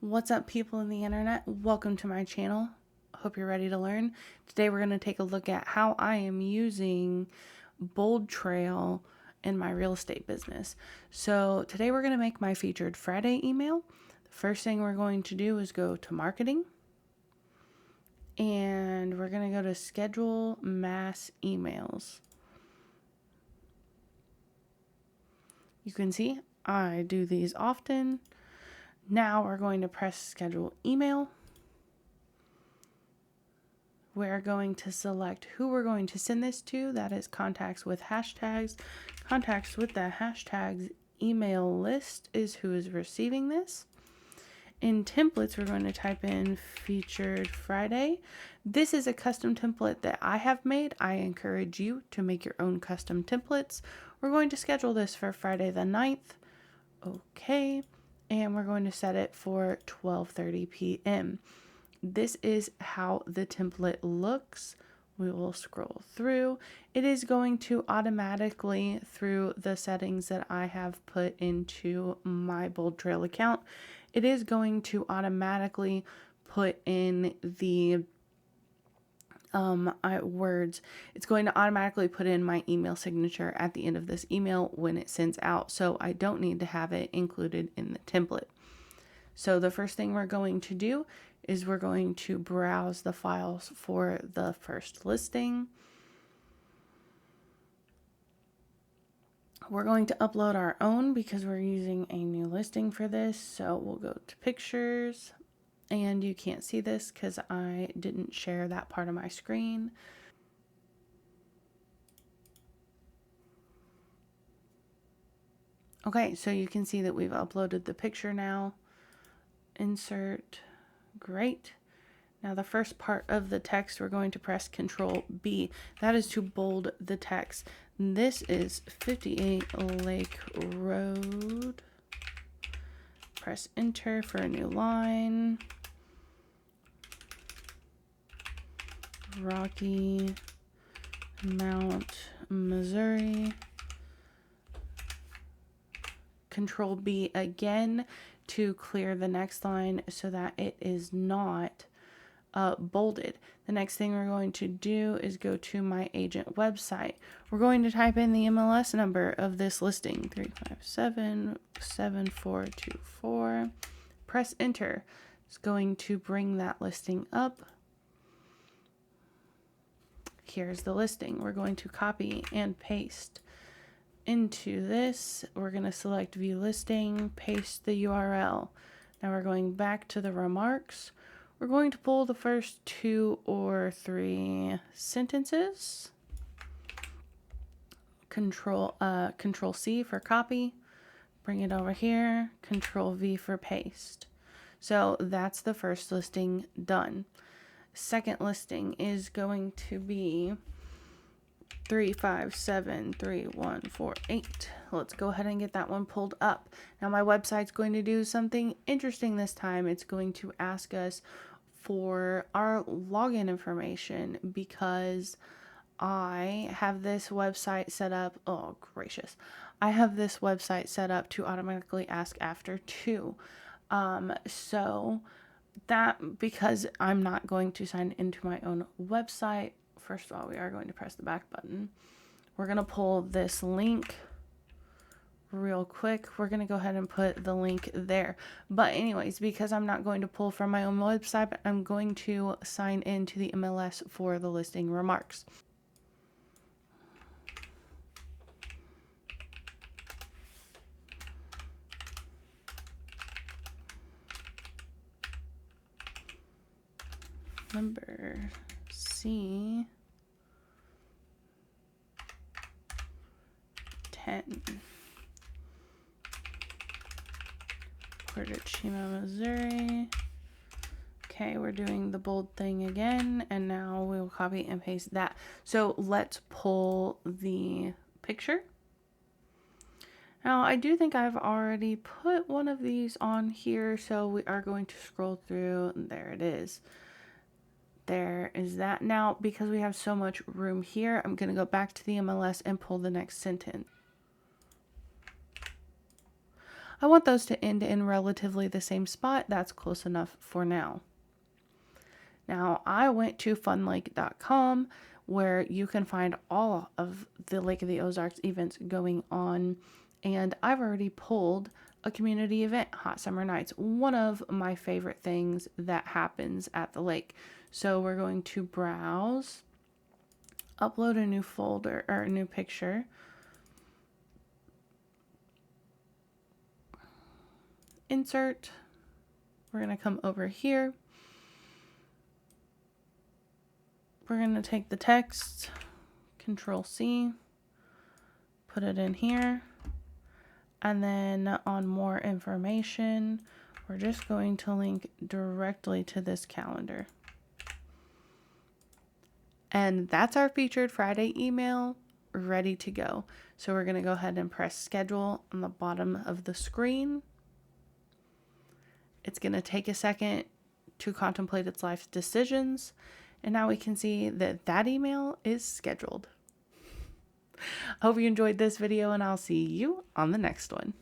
What's up, people in the internet? Welcome to my channel. Hope you're ready to learn. Today we're going to take a look at how I am using BoldTrail in my real estate business. So today we're going to make my featured Friday email. The first thing we're going to do is go to marketing, and we're going to go to schedule mass emails. You can see I do these often. Now we're going to press schedule email. We're going to select who we're going to send this to. That is contacts with hashtags. Contacts with the hashtags email list is who is receiving this. In templates, we're going to type in featured Friday. This is a custom template that I have made. I encourage you to make your own custom templates. We're going to schedule this for Friday the 9th. Okay. And we're going to set it for 12:30 p.m. This is how the template looks. We will scroll through. It is going to automatically, through the settings that I have put into my BoldTrail account, it is going to automatically put in the words. It's going to automatically put in my email signature at the end of this email when it sends out. So I don't need to have it included in the template. So the first thing we're going to do is we're going to browse the files for the first listing. We're going to upload our own because we're using a new listing for this. So we'll go to pictures, and you can't see this because I didn't share that part of my screen. Okay, so you can see that we've uploaded the picture now. Insert. Great. Now the first part of the text, we're going to press Control B. That is to bold the text. This is 58 Lake Road. Press Enter for a new line. Rocky Mount, Missouri. Control B again to clear the next line so that it is not bolded. The next thing we're going to do is go to my agent website. We're going to type in the MLS number of this listing, 357-7424. Press enter. It's going to bring that listing up. Here's the listing. We're going to copy and paste into this. We're going to select view listing, paste the URL. Now we're going back to the remarks. We're going to pull the first 2 or 3 sentences. Control C for copy. Bring it over here. Control V for paste. So that's the first listing done. Second listing is going to be 3573148. Let's go ahead and get that one pulled up. Now my website's going to do something interesting this time. It's going to ask us for our login information because I have this website set up. Oh, gracious. I have this website set up to automatically ask after 2. So that, because I'm not going to sign into my own website, first of all, we are going to press the back button. We're going to pull this link real quick. We're going to go ahead and put the link there. But anyways, because I'm not going to pull from my own website, but I'm going to sign into the MLS for the listing remarks. Number C 10. Port of Chima, Missouri. Okay, we're doing the bold thing again, and now we'll copy and paste that. So let's pull the picture. Now, I do think I've already put one of these on here, so we are going to scroll through. There it is. There is that. Now, because we have so much room here, I'm going to go back to the MLS and pull the next sentence. I want those to end in relatively the same spot. That's close enough for now. Now, I went to funlake.com where you can find all of the Lake of the Ozarks events going on. And I've already pulled a community event, Hot Summer Nights, one of my favorite things that happens at the lake. So we're going to browse, upload a new folder or a new picture, insert. We're going to come over here. We're going to take the text, Control C, put it in here. And then on more information, we're just going to link directly to this calendar. And that's our featured Friday email ready to go. So we're going to go ahead and press schedule on the bottom of the screen. It's going to take a second to contemplate its life decisions. And now we can see that that email is scheduled. I hope you enjoyed this video, and I'll see you on the next one.